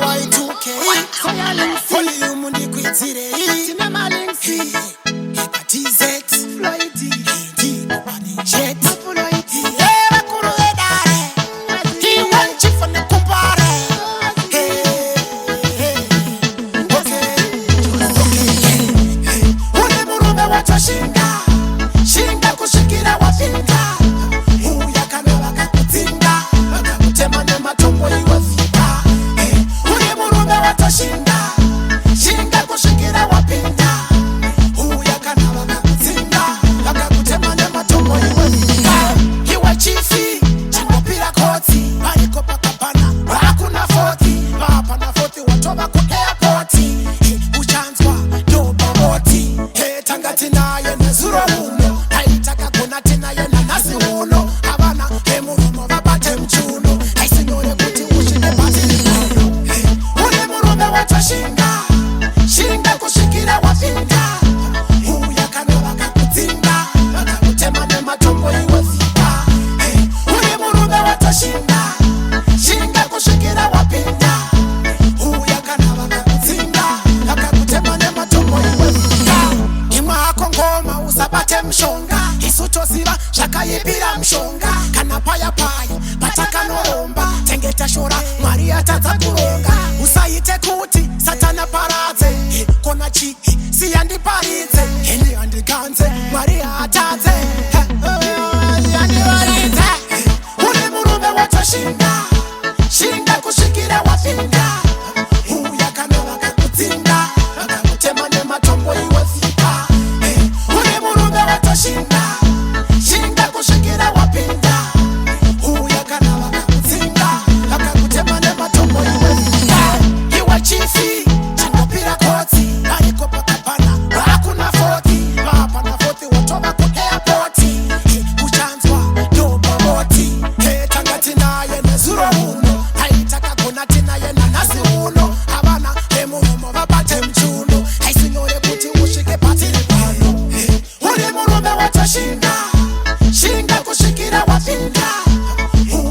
Y2K Only you mundi kwitire Tina malinsi TZ Floyd Nobody jet Bakuru edare He want you from the kumpare Ule murume wacho Shinga kushikira wapinga Uya kame wakakutinga Wakakutema ne matombo iwafika Ule murume wacho Shinga kushikira wapinga Uya kame wakakutinga Wakakutema ne matombo iwafika Hiwa chifi, chingopira koti Bariko pakapana, wakuna 40 Wapana 40, watoba ku airporti Uchanzwa, doba woti Tangati na yene zuro uno Haitaka kuna tina yene nasi uno Habana, murumo vabate mchuno Haisinyore kuti ushike pati limono Ule murume wacho Shinga kushikira wapinga Uya kame wakakutinga Wakakutema ne matombo iwafika Ule murume wacho Shinga kushikira wapinga Uya kame wakakutinga Wakakutema ne matombo iwafika Imwako ngoma usabate mshonga Isuto siba shakayipira mshonga Kana paya pataka noromba Tengeta shora Maria tata kuronga Usayite kuti satana paraze Kona chi siyandi parize Hini andi kanze Maria ataze Yandi parize Ule murume wacho Shinga kushikira wapinga Uya kame wakakutinga Wakakutema ne matombo iwafika Ule murume wacho Shinga kushikira wapinga Uya kame wakakutinga Wakakutema ne matombo iwafika Hiwa chifi, chingopira koti Bariko pakapana, wakuna 40 Wapana 40, watoba ku airporti Uchanzwa, doba woti Tangati na yene zuro uno Haitaka kuna tina yene nasi uno Habana, murumo vabate mchuno Haisinyore kuti ushike pati limono Ule murume wacho Shinga kushikira wapinga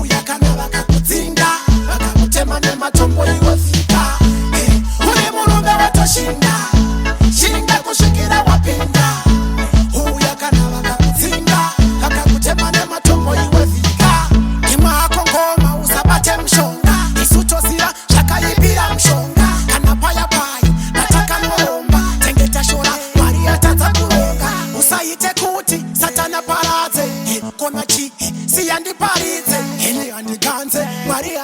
Uya kame wakakutinga Wakakutema ne matombo iwafika Ule murume wacho Shinga kushikira wapinga Uya kame wakakutinga Wakakutema ne matombo iwafika Imwako ngoma usabate mshonga Isuto siba shakayipira mshonga Kana paya pataka noromba Tengeta shora Maria tata kuronga Usayite kuti satana paraze Kona chi siyandi parize Hini andi ganze Maria